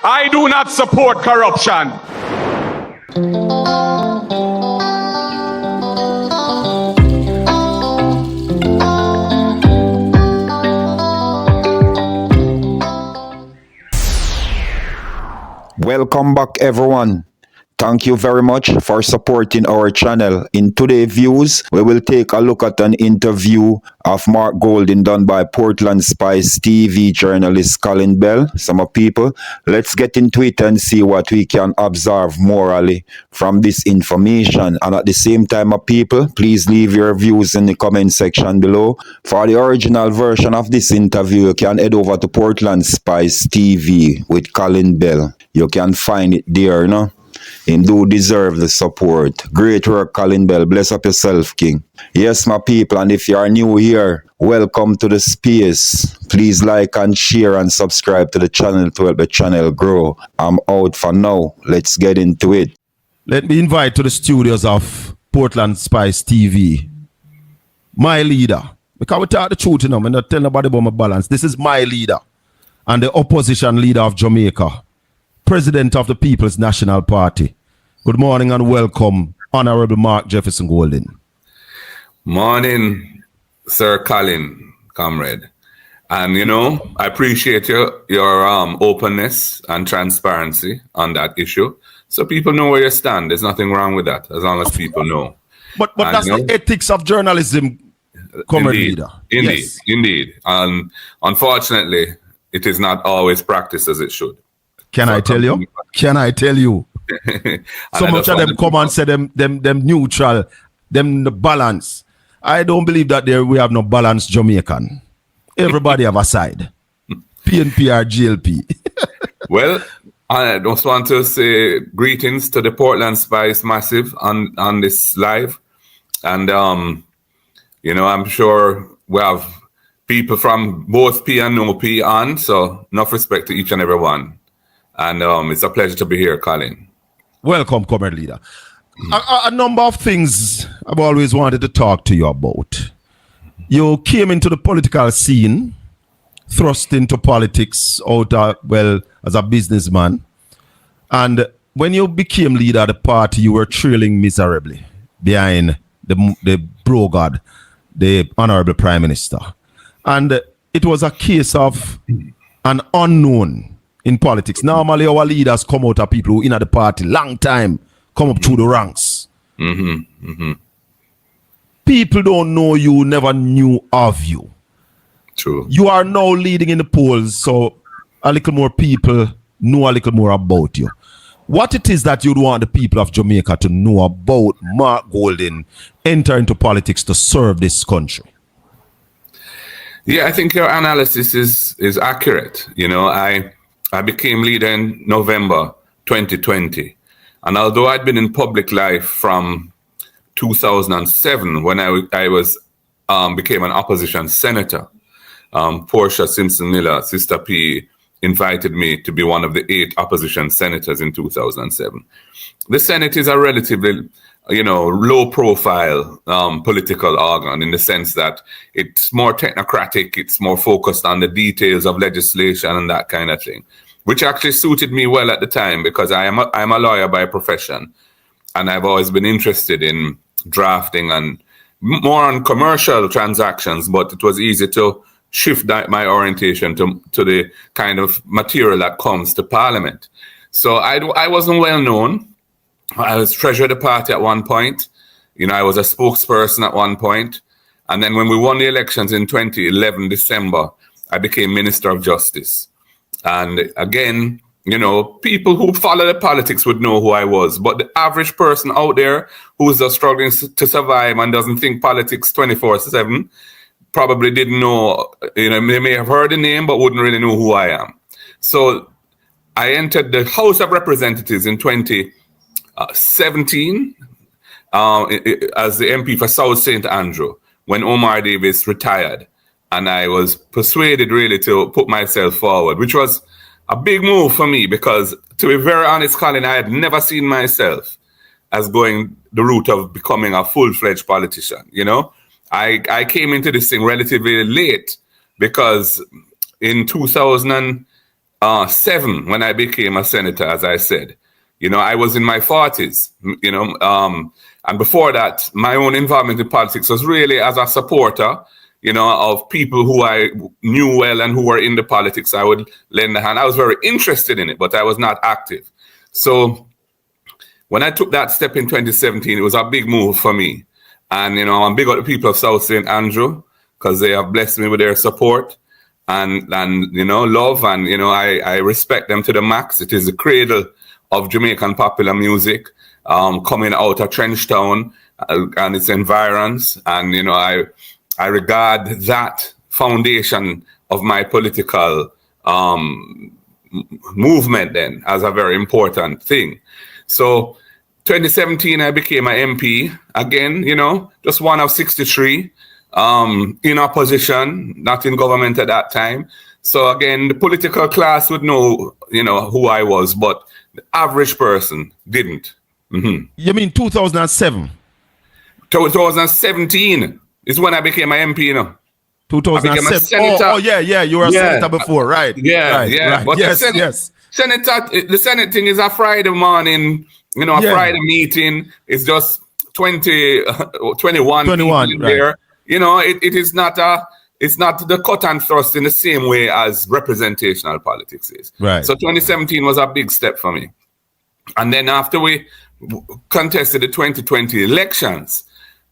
I do not support corruption. Welcome back, everyone. Thank you very much for supporting our channel. In today's views, we will take a look at an interview of Mark Golding done by Portland Spice TV journalist Colin Bell. Some people, let's get into it and see what we can observe morally from this information. And at the same time, people, please leave your views in the comment section below. For the original version of this interview, you can head over to Portland Spice TV with Colin Bell. You can find it there, no? Him do deserve the support. Great work, Colin Bell. Bless up yourself, King. Yes, my people, and if you are new here, welcome to the space. Please like and share and subscribe to the channel to help the channel grow. I'm out for now. Let's get into it. Let me invite to the studios of Portland Spice TV my leader. Because we talk the truth, I'm not telling nobody about my balance. This is my leader and the opposition leader of Jamaica, President of the People's National Party. Good morning and welcome, Honorable Mark Jefferson Golding. Morning, Sir Colin, comrade. And I appreciate your openness and transparency on that issue. So people know where you stand. There's nothing wrong with that, as long as people know. But that's the ethics of journalism, comrade leader. Indeed. And unfortunately, it is not always practiced as it should. Can I tell you? So much of them come and say them neutral, them the balance. I don't believe that we have no balanced Jamaican. Everybody have a side. PNP or GLP. Well, I just want to say greetings to the Portland Spice Massive on this live. And, I'm sure we have people from both P and no P on, so enough respect to each and every one. And it's a pleasure to be here, Colin. Welcome, comrade leader. A number of things I've always wanted to talk to you about. You came into the political scene, thrust into politics as a businessman. And when you became leader of the party, you were trailing miserably behind the bro god, the Honorable Prime Minister. And it was a case of an unknown in politics. Normally, our leaders come out of people who in the party long time, come up through the ranks. People don't know you, never knew of you. True. You are now leading in the polls, so a little more people know a little more about you. What it is that you'd want the people of Jamaica to know about Mark Golding enter into politics to serve this country? Yeah, I think your analysis is accurate. I became leader in November 2020. And although I'd been in public life from 2007, when I became an opposition senator, Portia Simpson Miller, Sister P, invited me to be one of the 8 opposition senators in 2007. The Senate is a relatively low-profile political organ in the sense that it's more technocratic, it's more focused on the details of legislation and that kind of thing, which actually suited me well at the time because I'm a lawyer by profession, and I've always been interested in drafting and more on commercial transactions, but it was easy to shift my orientation to the kind of material that comes to Parliament. So I wasn't well known. I was treasurer of the party at one point. I was a spokesperson at one point. And then when we won the elections in 2011, December, I became Minister of Justice. And again, people who follow the politics would know who I was. But the average person out there who's just struggling to survive and doesn't think politics 24/7 probably didn't know, they may have heard the name, but wouldn't really know who I am. So I entered the House of Representatives in 2017 as the MP for South St. Andrew when Omar Davis retired. And I was persuaded really to put myself forward, which was a big move for me because, to be very honest, Colin, I had never seen myself as going the route of becoming a full-fledged politician, I came into this thing relatively late because in 2000, 7 when I became a senator, as I said. You know, I was in my 40s, you know, and before that, my own involvement in politics was really as a supporter, you know, of people who I knew well and who were in the politics. I would lend a hand. I was very interested in it, but I was not active. So when I took that step in 2017, it was a big move for me. And, you know, I'm big on the people of South St. Andrew because they have blessed me with their support and you know, love. And, you know, I respect them to the max. It is the cradle of Jamaican popular music, coming out of Trenchtown and its environs. And, you know, I regard that foundation of my political movement then as a very important thing. So 2017, I became an MP again, you know, just one of 63 in opposition, not in government at that time. So again, the political class would know, you know, who I was, but the average person didn't. Mm-hmm. You mean 2007? 2017 is when I became an MP, you know. 2007. Oh, yeah. You were a senator before, right? Yeah, right, yeah. Right. But yes. The Senate thing is a Friday morning, you know, a Friday meeting. It's just 21 people in there. Right. You know, it is not it's not the cut and thrust in the same way as representational politics is. Right. So 2017 was a big step for me. And then after we contested the 2020 elections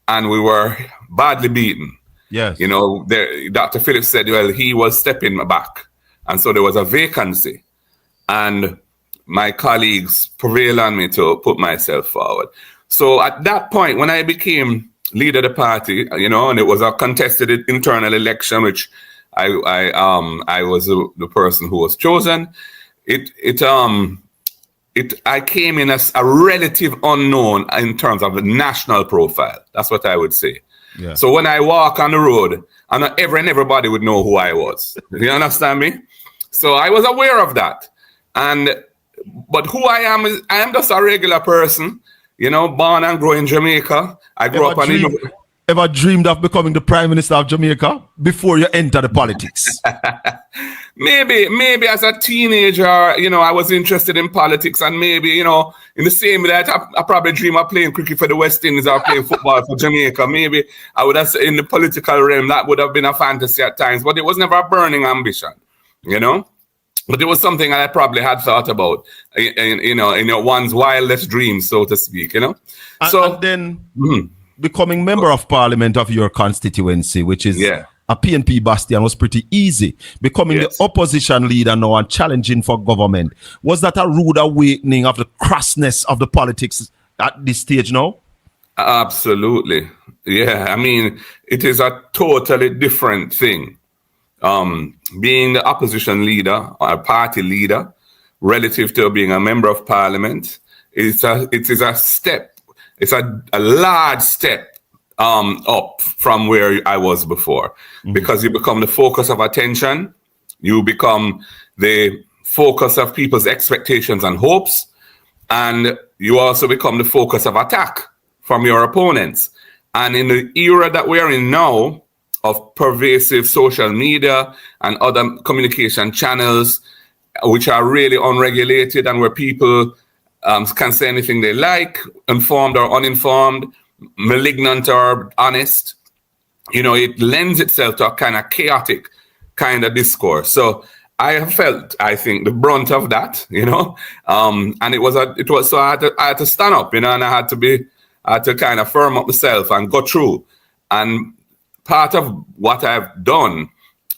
and we were badly beaten, yes, you know, Dr. Phillips said, well, he was stepping back. And so there was a vacancy. And my colleagues prevailed on me to put myself forward. So at that point, when I became leader of the party, you know, and it was a contested internal election, which I was the person who was chosen. I came in as a relative unknown in terms of a national profile. That's what I would say. Yeah. So when I walk on the road, everybody would know who I was. You understand me? So I was aware of that. But who I am just a regular person, you know, born and grew in Jamaica. I grew up on Ever dreamed of becoming the Prime Minister of Jamaica before you enter the politics? Maybe as a teenager, you know, I was interested in politics, and maybe, you know, in the same way that I probably dream of playing cricket for the West Indies or playing football for Jamaica. Maybe I would have, in the political realm, that would have been a fantasy at times, but it was never a burning ambition, you know. But it was something I probably had thought about, in one's wildest dreams, so to speak, you know. And then becoming member of parliament of your constituency, which is a PNP bastion, was pretty easy. Becoming the opposition leader now and challenging for government, was that a rude awakening of the crassness of the politics at this stage now? Absolutely. Yeah, I mean, it is a totally different thing. Being the opposition leader or a party leader relative to being a member of parliament, it is a step. It's a large step up from where I was before, because you become the focus of attention, you become the focus of people's expectations and hopes, and you also become the focus of attack from your opponents. And in the era that we are in now, of pervasive social media and other communication channels, which are really unregulated and where people can say anything they like, informed or uninformed, malignant or honest, you know, it lends itself to a kind of chaotic kind of discourse. So I have felt, I think, the brunt of that, you know, and it was so I had to stand up, you know, and I had to kind of firm up myself and go through. And part of what I've done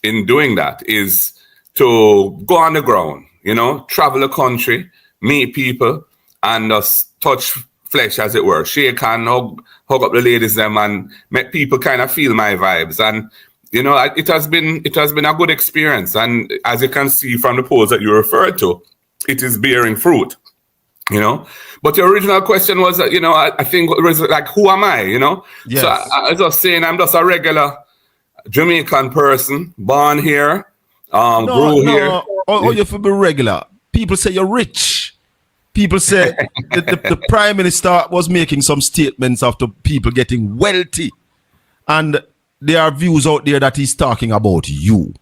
in doing that is to go on the ground, you know, travel the country, meet people, and just touch flesh, as it were, shake hand, hug up the ladies them, and make people kind of feel my vibes. And you know, it has been a good experience. And as you can see from the polls that you referred to, it is bearing fruit. You know, but the original question was, you know, I think it was like, who am I? You know, yes. So I was just saying, I'm just a regular Jamaican person, born here, grew here. Oh, you have to be regular. People say you're rich. People say the Prime Minister was making some statements after people getting wealthy, and there are views out there that he's talking about you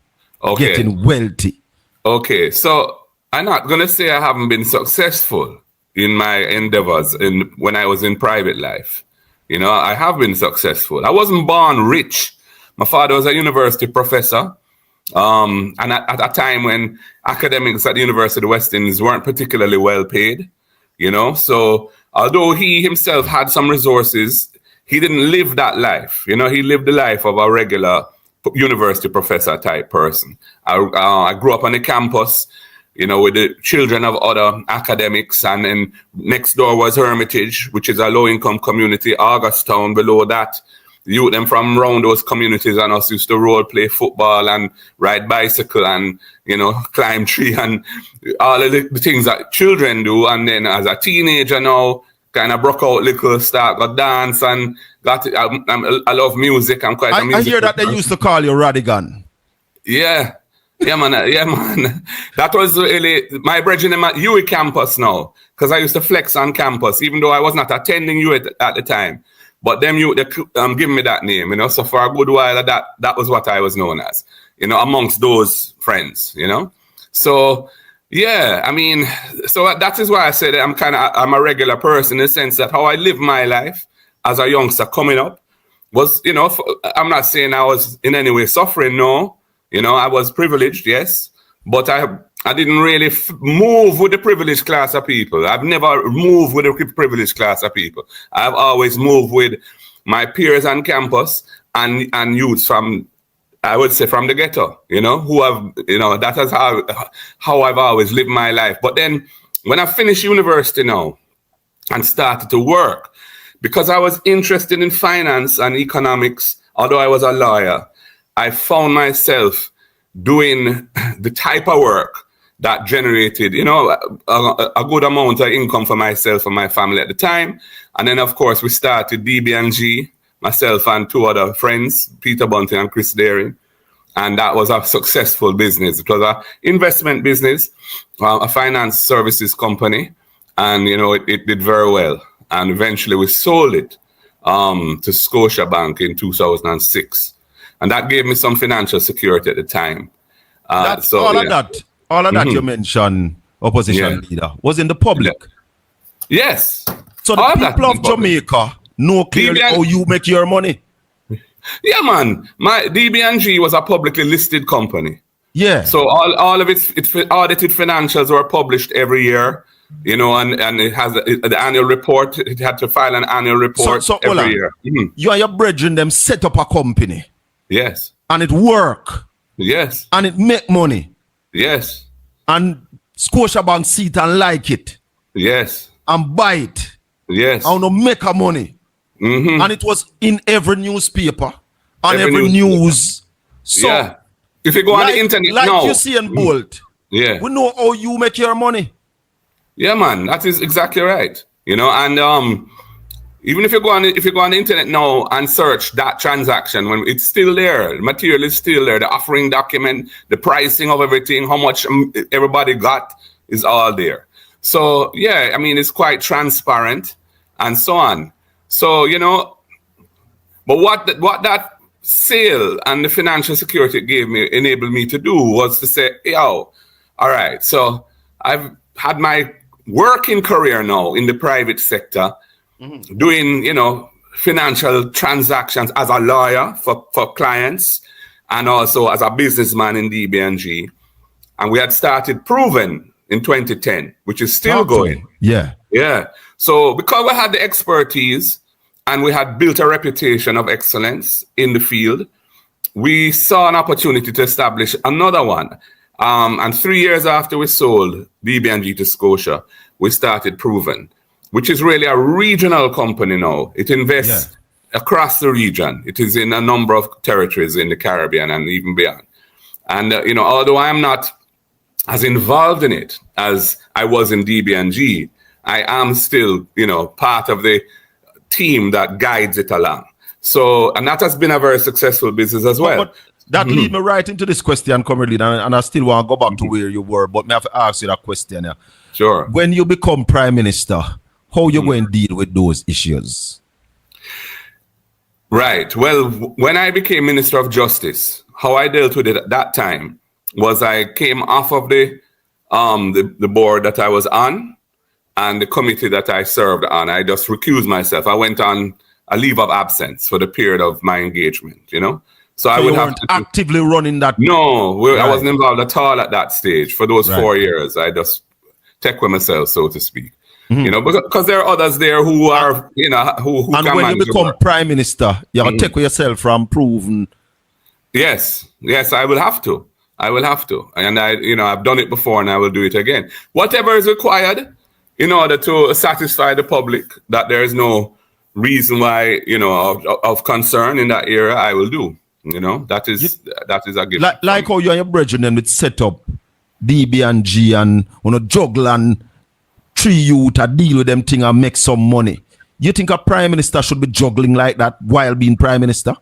getting wealthy. Okay, so I'm not going to say I haven't been successful in my endeavors when I was in private life. You know, I have been successful. I wasn't born rich. My father was a university professor. And at a time when academics at the University of West Indies weren't particularly well paid, you know. So although he himself had some resources, he didn't live that life. You know, he lived the life of a regular university professor type person. I grew up on the campus, you know, with the children of other academics, and then next door was Hermitage, which is a low-income community, Augustown below that. Youth them from around those communities and us used to role play football and ride bicycle and, you know, climb tree and all of the things that children do. And then as a teenager now, kind of broke out little, start got dance and got it. I love music. I'm quite a music. I hear that they used to call you Radigan. Yeah. Yeah, man. Yeah, man. That was really my brethren at UWI campus now, because I used to flex on campus, even though I was not attending UWI at the time. But them you give me that name, you know. So for a good while, that was what I was known as, you know, amongst those friends, you know. So yeah, I mean, so that is why I said I'm a regular person in the sense that how I live my life as a youngster coming up was, you know, I'm not saying I was in any way suffering, no. You know, I was privileged, yes, but I didn't really move with the privileged class of people. I've never moved with the privileged class of people. I've always moved with my peers on campus and youths from, I would say, from the ghetto, you know, who have, you know, that is how I've always lived my life. But then when I finished university now and started to work, because I was interested in finance and economics, although I was a lawyer, I found myself doing the type of work that generated, you know, a good amount of income for myself and my family at the time. And then, of course, we started DB&G, myself and two other friends, Peter Bunting and Chris Daring. And that was a successful business. It was an investment business, a finance services company. And, you know, it did very well. And eventually we sold it to Scotiabank in 2006. And that gave me some financial security at the time. That's all of that you mentioned, opposition leader, was in the public. Yeah. Yes. So the people of Jamaica know clearly how you make your money. Yeah, man. My DB&G was a publicly listed company. Yeah. So all of its audited financials were published every year, you know, and it has the annual report. It had to file an annual report every year. Mm-hmm. You and your brethren them set up a company. Yes. And it work. Yes. And it make money. Yes. And Scotiabank see it and like it. Yes. And buy it. Yes. And no make a money. Mm-hmm. And it was in every newspaper. And every news. So yeah. If you go on the internet now. Like you see in Bolt. Yeah. We know how you make your money. Yeah, man. That is exactly right. You know, and even if you go on the internet now and search that transaction, when it's still there, the material is still there, the offering document, the pricing of everything, how much everybody got is all there. So yeah, I mean, it's quite transparent and so on. So, you know, but what that sale and the financial security it enabled me to do was to say, yo, all right, so I've had my working career now in the private sector, doing, you know, financial transactions as a lawyer for clients and also as a businessman in DB&G. And we had started Proven in 2010, which is still going. Yeah. Yeah. So because we had the expertise and we had built a reputation of excellence in the field, we saw an opportunity to establish another one. And 3 years after we sold DB&G to Scotia, we started Proven, which is really a regional company now. It invests across the region. It is in a number of territories in the Caribbean and even beyond. And, you know, although I am not as involved in it as I was in DB&G, I am still, you know, part of the team that guides it along. So, and that has been a very successful business as well. But that leads me right into this question, Comrade, and I still want to go back to where you were, but I have to ask you that question here. Sure. When you become Prime Minister, how you going to deal with those issues? Right. Well, when I became Minister of Justice, how I dealt with it at that time was I came off of the the board that I was on and the committee that I served on. I just recused myself. I went on a leave of absence for the period of my engagement, you know. So I would have to actively running that. No, I wasn't involved at all at that stage. For those 4 years, I just take with myself, so to speak. You know, because there are others there who are, you know, who and can when you become prime minister, you have to take with yourself from proven. Yes, I will have to. And I've done it before and I will do it again. Whatever is required in order to satisfy the public that there is no reason why, you know, of concern in that area, I will do. You know, that is a gift. Like how you and your brethren then would set up DB&G and juggle and three youth to deal with them thing and make some money. You think a prime minister should be juggling like that while being prime minister?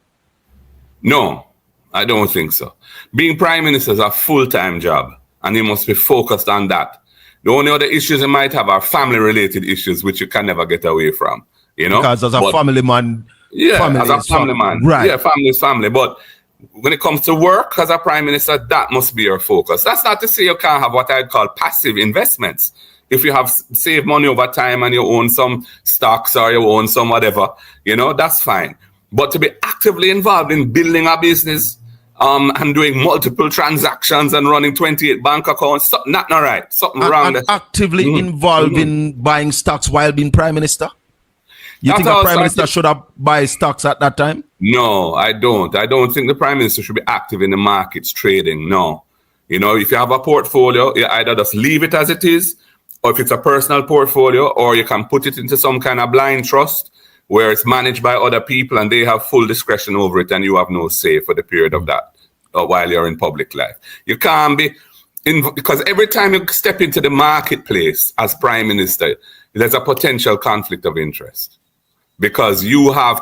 No, I don't think so. Being prime minister is a full-time job and you must be focused on that. The only other issues you might have are family-related issues which you can never get away from. You know, because as a family man, as a family man, right? Yeah, family is family. But when it comes to work as a prime minister, that must be your focus. That's not to say you can't have what I call passive investments. If you have saved money over time and you own some stocks or you own some whatever, you know, that's fine. But to be actively involved in building a business and doing multiple transactions and running 28 bank accounts, something not right, something wrong. And actively involved in buying stocks while being prime minister? You think a prime minister should have buy stocks at that time? No, I don't. I don't think the prime minister should be active in the markets trading. No. You know, if you have a portfolio, you either just leave it as it is, or if it's a personal portfolio, or you can put it into some kind of blind trust where it's managed by other people and they have full discretion over it and you have no say for the period of that while you're in public life. You can't be because every time you step into the marketplace as prime minister, there's a potential conflict of interest because you have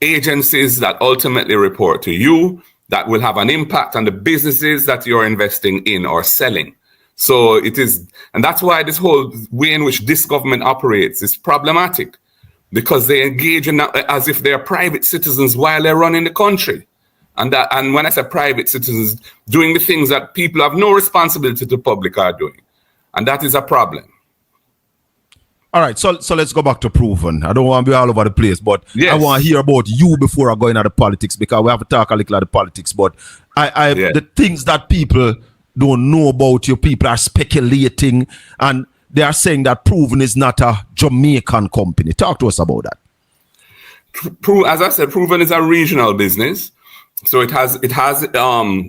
agencies that ultimately report to you that will have an impact on the businesses that you're investing in or selling. So it is, and that's why this whole way in which this government operates is problematic because they engage in that as if they're private citizens while they're running the country. And when I say private citizens, doing the things that people have no responsibility to the public are doing. And that is a problem. All right, so let's go back to proven. I don't want to be all over the place, but yes. I want to hear about you before I go into the politics because we have to talk a little about the politics. But the things that people don't know about you, people are speculating and they are saying that Proven is not a Jamaican company. Talk to us about that. As I said, Proven is a regional business. So it has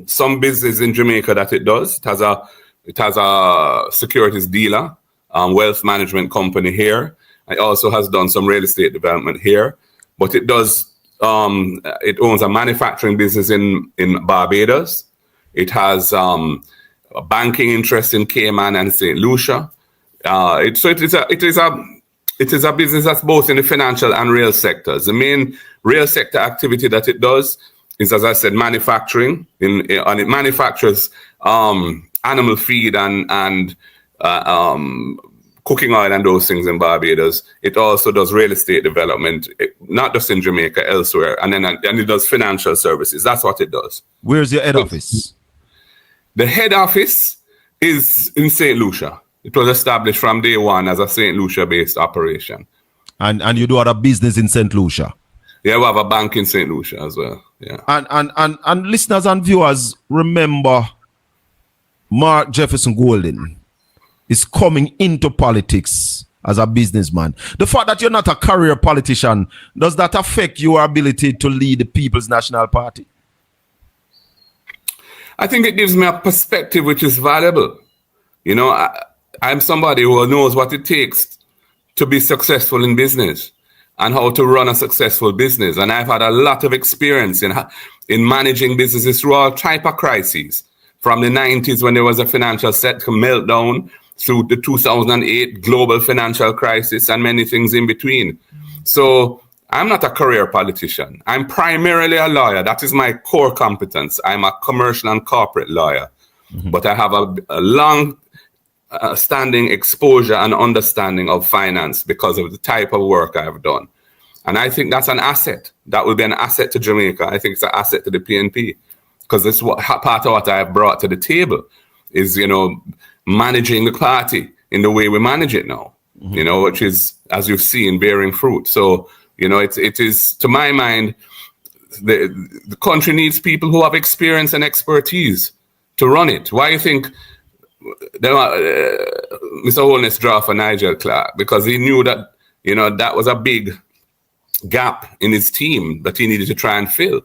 some business in Jamaica that it does. It has a securities dealer, wealth management company here. It also has done some real estate development here. But it does it owns a manufacturing business in Barbados. It has a banking interest in Cayman and St. Lucia. It is a business that's both in the financial and real sectors. The main real sector activity that it does is, as I said, manufacturing. And it manufactures animal feed and cooking oil and those things in Barbados. It also does real estate development, not just in Jamaica, elsewhere. And it does financial services. That's what it does. Where's your head office? The head office is in St. Lucia. It was established from day one as a St. Lucia-based operation. And you do other business in St. Lucia? Yeah, we have a bank in St. Lucia as well. Yeah. And listeners and viewers, remember Mark Jefferson Golden is coming into politics as a businessman. The fact that you're not a career politician, does that affect your ability to lead the People's National Party? I think it gives me a perspective which is valuable. You know, I'm somebody who knows what it takes to be successful in business and how to run a successful business. And I've had a lot of experience in managing businesses through all type of crises, from the 90s when there was a financial sector meltdown through the 2008 global financial crisis and many things in between. So I'm not a career politician. I'm primarily a lawyer. That is my core competence. I'm a commercial and corporate lawyer. But I have a long standing exposure and understanding of finance because of the type of work I've done. And I think that's an asset. That will be an asset to Jamaica. I think it's an asset to the PNP because this is part of what I've brought to the table is, you know, managing the party in the way we manage it now, you know, which is, as you've seen, bearing fruit. So, you know, it is, to my mind, the country needs people who have experience and expertise to run it. Why do you think Mr. Holness draw for Nigel Clark? Because he knew that, you know, that was a big gap in his team that he needed to try and fill.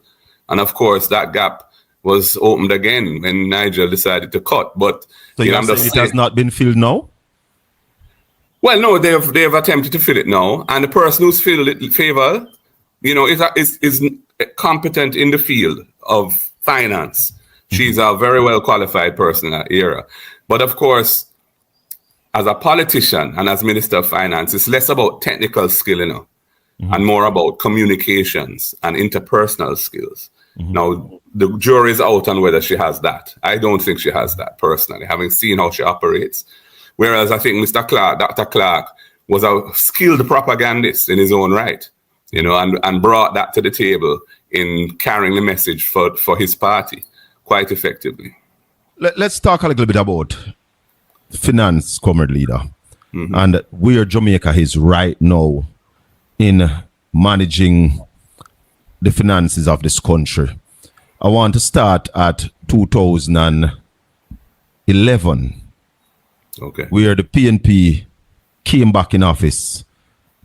And of course, that gap was opened again when Nigel decided to cut. But so you know, it has not been filled now? Well, no, they have attempted to fill it now, and the person who's filled it, Favor, you know, is competent in the field of finance. She's a very well qualified person in that era. But of course, as a politician and as Minister of Finance, it's less about technical skill, you know, and more about communications and interpersonal skills. Now, the jury is out on whether she has that. I don't think she has that personally, having seen how she operates. Whereas I think Mr. Clark, Dr. Clark, was a skilled propagandist in his own right, you know, and brought that to the table in carrying the message for his party quite effectively. Let's talk a little bit about finance, comrade leader, and where Jamaica is right now in managing the finances of this country. I want to start at 2011. Okay. Where the PNP came back in office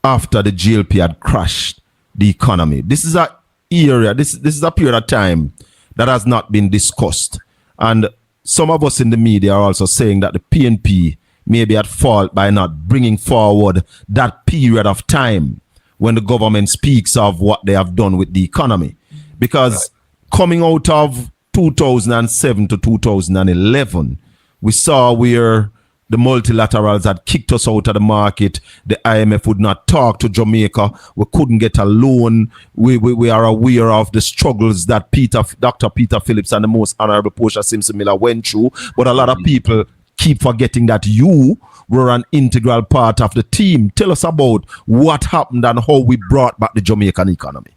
after the GLP had crashed the economy. This is a area, this is a period of time that has not been discussed. And some of us in the media are also saying that the PNP may be at fault by not bringing forward that period of time when the government speaks of what they have done with the economy. Because coming out of 2007 to 2011, we saw where the multilaterals had kicked us out of the market. The IMF would not talk to Jamaica. We couldn't get a loan. We are aware of the struggles that Dr. Peter Phillips and the most honorable Portia Simpson Miller went through. But a lot of people keep forgetting that you were an integral part of the team. Tell us about what happened and how we brought back the Jamaican economy.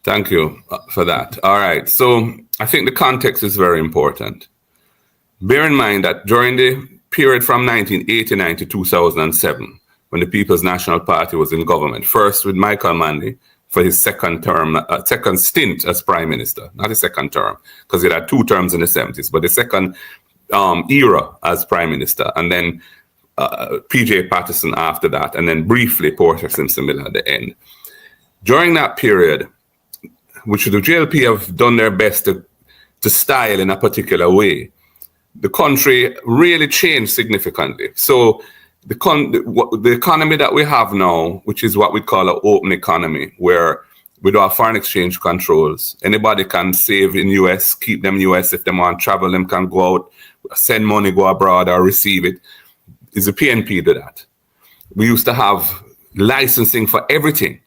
Thank you for that. All right. So I think the context is very important. Bear in mind that during the period from 1989 to 2007, when the People's National Party was in government, first with Michael Manley for his second stint as Prime Minister, not his second term, because he had 2 terms in the 70s, but the second era as Prime Minister, and then PJ Patterson after that, and then briefly Portia Simpson Miller at the end. During that period, which the JLP have done their best to style in a particular way, the country really changed significantly. So the economy that we have now, which is what we call an open economy, where we don't have foreign exchange controls. Anybody can save in US, keep them US. If they want to travel, them can go out, send money, go abroad or receive it. Is the PNP do that? We used to have licensing for everything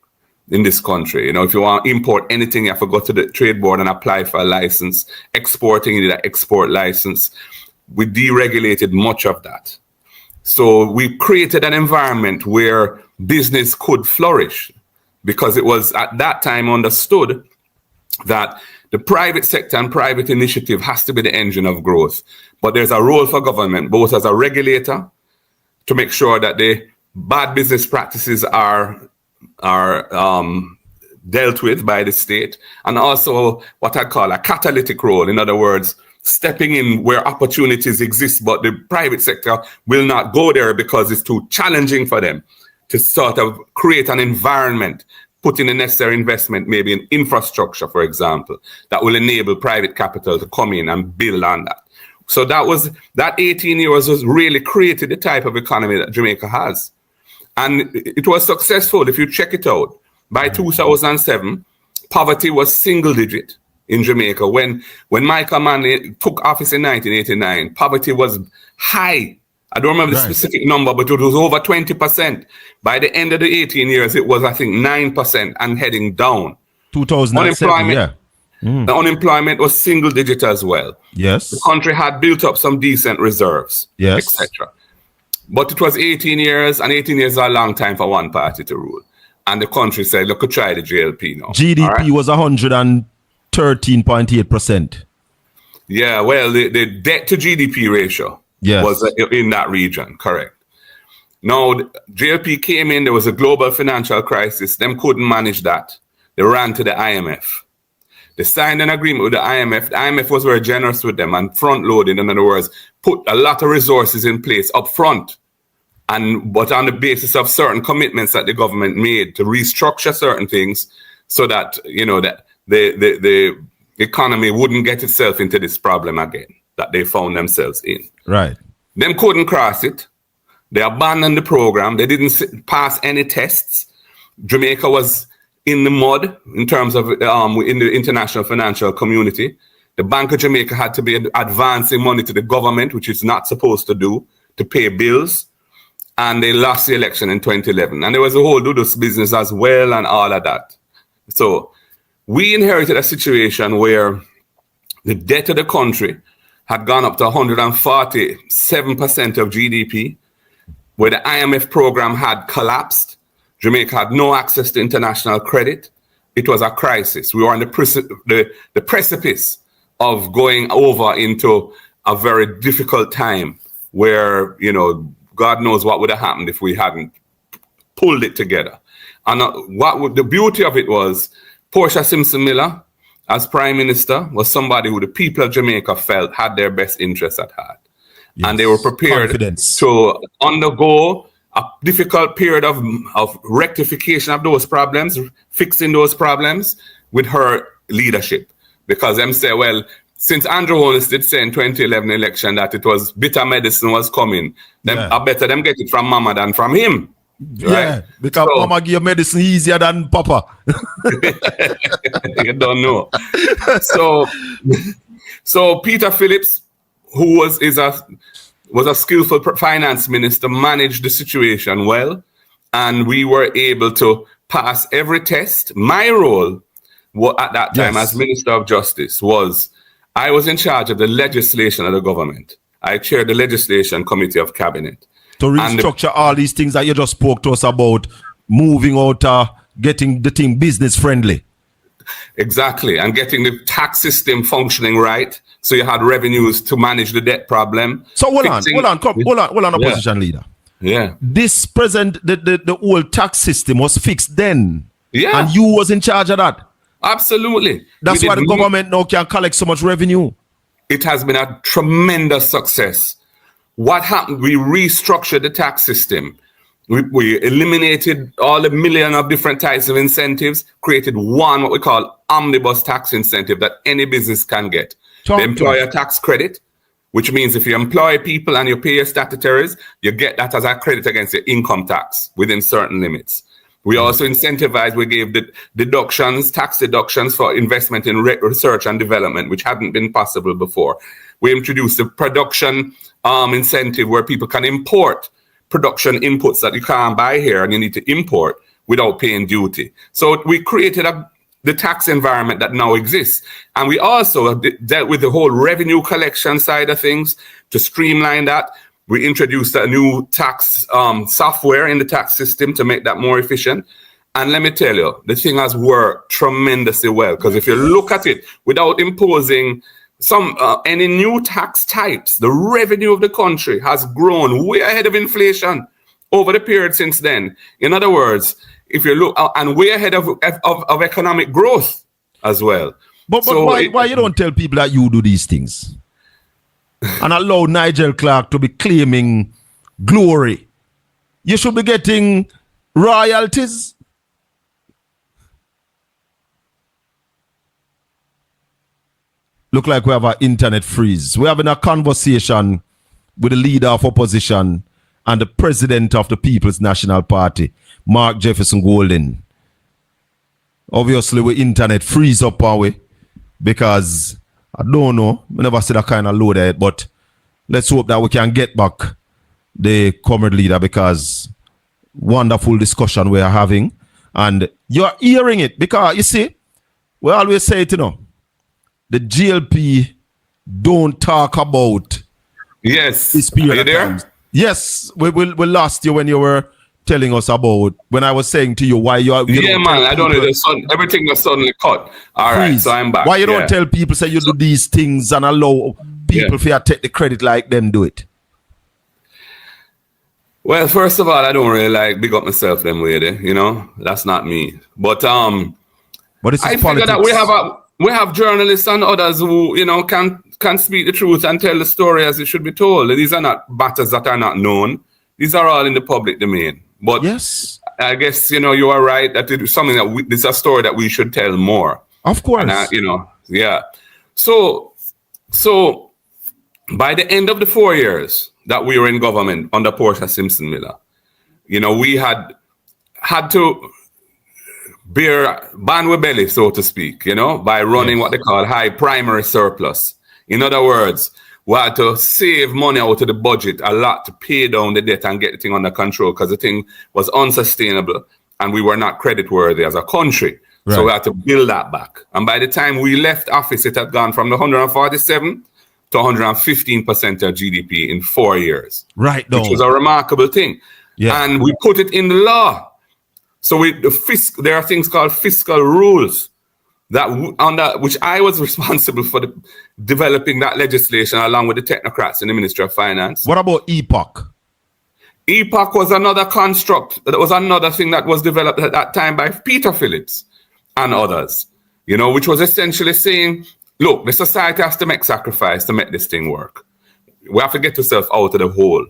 in this country. You know, if you want to import anything, you have to go to the trade board and apply for a license. Exporting, you need an export license. We deregulated much of that. So we created an environment where business could flourish, because it was at that time understood that the private sector and private initiative has to be the engine of growth. But there's a role for government, both as a regulator to make sure that the bad business practices are dealt with by the state, and also what I call a catalytic role. In other words, stepping in where opportunities exist, but the private sector will not go there because it's too challenging for them to sort of create an environment, put in the necessary investment, maybe in infrastructure, for example, that will enable private capital to come in and build on that. So that 18 years was really created the type of economy that Jamaica has. And it was successful. If you check it out, by 2007, poverty was single digit in Jamaica. When Michael Manley took office in 1989, poverty was high. I don't remember the specific number, but it was over 20%. By the end of the 18 years, it was, I think, 9% and heading down. 2007, yeah. The unemployment was single digit as well. Yes. The country had built up some decent reserves, yes, etc. But it was 18 years, and 18 years is a long time for one party to rule. And the country said, look, try the JLP now. GDP was 113.8%. Yeah, well, the debt to GDP ratio Yes. was in that region, correct. Now, JLP came in, there was a global financial crisis. Them couldn't manage that. They ran to the IMF. They signed an agreement with the IMF. The IMF was very generous with them and front-loaded, in other words, put a lot of resources in place up front, but on the basis of certain commitments that the government made to restructure certain things so that, that the economy wouldn't get itself into this problem again that they found themselves in. Right. Them couldn't cross it. They abandoned the program. They didn't pass any tests. Jamaica was in the mud in terms of in the international financial community. The Bank of Jamaica had to be advancing money to the government, which it's not supposed to do, to pay bills. And they lost the election in 2011. And there was a whole Dudus business as well and all of that. So we inherited a situation where the debt of the country had gone up to 147% of GDP, where the IMF program had collapsed. Jamaica had no access to international credit. It was a crisis. We were on the precipice of going over into a very difficult time where, God knows what would have happened if we hadn't pulled it together. And the beauty of it was Portia Simpson Miller, as Prime Minister, was somebody who the people of Jamaica felt had their best interests at heart. Yes. And they were prepared to undergo a difficult period of rectification of those problems, fixing those problems with her leadership. Because them say, well, since Andrew Holness did say in 2011 election that it was bitter medicine was coming, I better them get it from Mama than from him. Yeah, right? Because Mama give medicine easier than Papa. You don't know. So Peter Phillips, who was a skillful finance minister, managed the situation well, and we were able to pass every test. My role at that time as Minister of Justice was I was in charge of the legislation of the government. I chaired the legislation committee of cabinet. To restructure all these things that you just spoke to us about, moving out, getting the thing business friendly. Exactly, and getting the tax system functioning right, so you had revenues to manage the debt problem. So hold on, opposition leader. Yeah. This the old tax system was fixed then. Yeah. And you was in charge of that. Absolutely. That's why the government now can collect so much revenue. It has been a tremendous success. What happened? We restructured the tax system. We eliminated all the million of different types of incentives, created one, what we call omnibus tax incentive that any business can get. The employer tax credit, which means if you employ people and you pay your statutories, you get that as a credit against your income tax within certain limits. We also incentivized, we gave the tax deductions for investment in research and development, which hadn't been possible before. We introduced the production incentive where people can import production inputs that you can't buy here and you need to import without paying duty. So we created the tax environment that now exists. And we also dealt with the whole revenue collection side of things to streamline that. We introduced a new tax software in the tax system to make that more efficient. And let me tell you, the thing has worked tremendously well, because if you look at it without imposing any new tax types, the revenue of the country has grown way ahead of inflation over the period since then. In other words, if you look, and way ahead of economic growth as well. But why you don't tell people that you do these things and allow Nigel Clark to be claiming glory? You should be getting royalties. Look like we have an internet freeze. We're having a conversation with the leader of opposition and the president of the People's National Party, Mark Jefferson Golden. Obviously, we internet freeze up our way because I don't know. We never see that kind of load there, but let's hope that we can get back the comrade leader, because wonderful discussion we are having and you're hearing it, because you see, we always say it, the GLP don't talk about this period of time. Yes, we lost you when you were telling us about, when I was saying to you why you are. I don't know. Everything was suddenly cut. All right, so I'm back. Why you don't tell people, say you do these things and allow people to take the credit like them do it? Well, first of all, I don't really like big up myself them way there, you know. That's not me. But But it's I politics. figure that we have journalists and others who, you know, can speak the truth and tell the story as it should be told. These are not matters that are not known. These are all in the public domain. But yes, I guess, you know, you are right that it is something that it's a story that we should tell more. Of course. And you know, yeah. So by the end of the 4 years that we were in government under Portia Simpson Miller, you know, we had to bear band with belly, so to speak, you know, by running what they call high primary surplus. In other words, we had to save money out of the budget a lot to pay down the debt and get the thing under control because the thing was unsustainable and we were not creditworthy as a country. Right. So we had to build that back. And by the time we left office, it had gone from the 147 to 115% of GDP in 4 years. Right. Which was a remarkable thing. Yeah. And we put it in the law. So there are things called fiscal rules that which I was responsible for developing that legislation along with the technocrats in the Ministry of Finance. What about EPOC? EPOC was another construct. That was another thing that was developed at that time by Peter Phillips and others, you know, which was essentially saying, look, the society has to make sacrifice to make this thing work. We have to get ourselves out of the hole.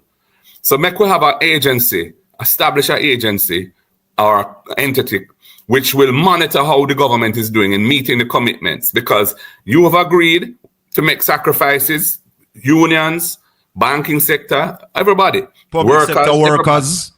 So we have an agency, establish an agency or entity which will monitor how the government is doing in meeting the commitments, because you have agreed to make sacrifices, unions, banking sector, everybody. Public sector workers.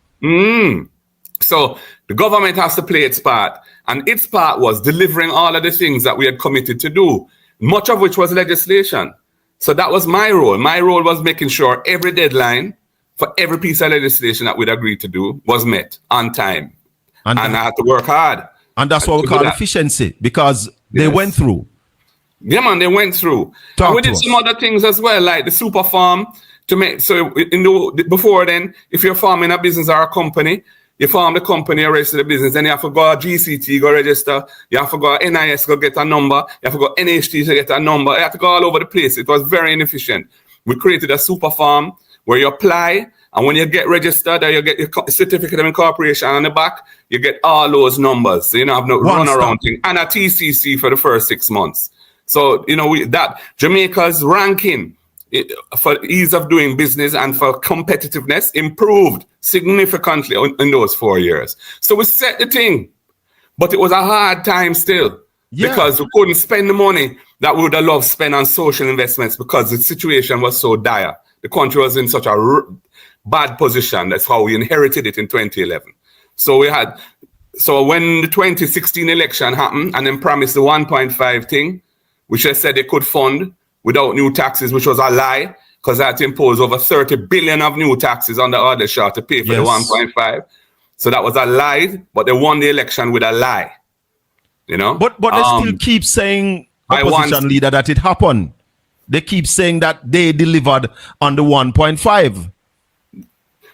So the government has to play its part. And its part was delivering all of the things that we had committed to do, much of which was legislation. So that was my role. My role was making sure every deadline for every piece of legislation that we'd agreed to do was met on time. And I had to work hard. And that's what we call efficiency, because they went through. Yeah, man, they went through. And we did some other things as well, like the super farm to make. So before then, if you're farming a business or a company, you form the company or register the business, then you have to go to GCT, go register. You have to go to NIS, go get a number. You have to go to NHT to get a number. You have to go all over the place. It was very inefficient. We created a super farm where you apply, and when you get registered or you get your certificate of incorporation on the back, you get all those numbers. So you don't have no run around thing. And a TCC for the first 6 months. So, you know, that Jamaica's ranking for ease of doing business and for competitiveness improved significantly in those 4 years. So we set the thing, but it was a hard time still because we couldn't spend the money that we would have loved to spend on social investments because the situation was so dire. The country was in such a bad position. That's how we inherited it in 2011. So when the 2016 election happened and then promised the 1.5 thing, which they said they could fund without new taxes, which was a lie, because they had to impose over 30 billion of new taxes on the other share to pay for the 1.5. So that was a lie, but they won the election with a lie. You know? But they still keep saying, opposition leader, that it happened. They keep saying that they delivered on the 1.5.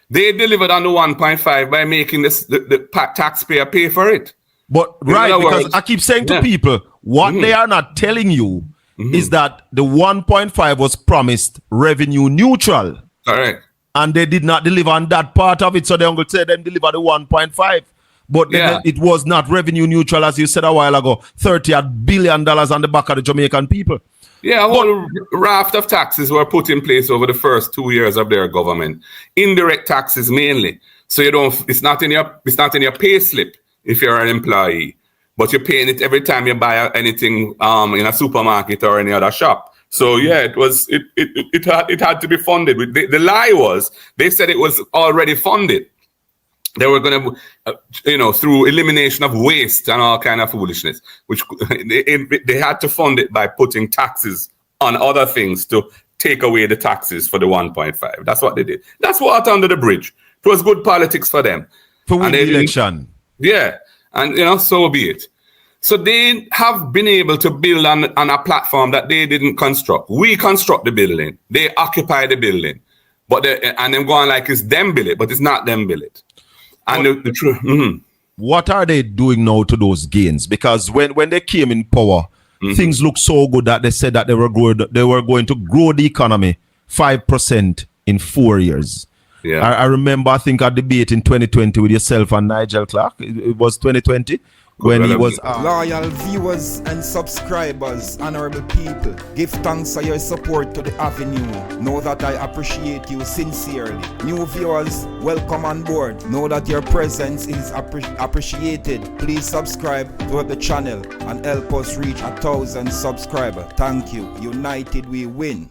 They delivered on the 1.5 by making the taxpayer pay for it. But because I keep saying to people, what they are not telling you is that the 1.5 was promised revenue neutral. Correct. And they did not deliver on that part of it. So they're going to say them deliver the 1.5. But it was not revenue neutral, as you said a while ago. $30 billion on the back of the Jamaican people. Yeah, a whole raft of taxes were put in place over the first 2 years of their government. Indirect taxes mainly. So it's not in your pay slip if you're an employee, but you're paying it every time you buy anything in a supermarket or any other shop. So it had to be funded. The lie was they said it was already funded. They were going to, through elimination of waste and all kind of foolishness, which they had to fund it by putting taxes on other things to take away the taxes for the 1.5. That's what they did. That's water under the bridge. It was good politics for them. For winning the election. Yeah. And, so be it. So they have been able to build on a platform that they didn't construct. We construct the building. They occupy the building. And them going like it's them build it, but it's not them build it. And the truth. What are they doing now to those gains? Because when they came in power, things looked so good that they said that they were going to grow the economy 5% in 4 years. Yeah. I remember, I think, a debate in 2020 with yourself and Nigel Clark. It was 2020 when he was. Loyal viewers and subscribers, honorable people, give thanks for your support to the AVI-NUE. Know that I appreciate you sincerely. New viewers, welcome on board. Know that your presence is appreciated. Please subscribe to the channel and help us reach 1,000 subscribers. Thank you. United we win.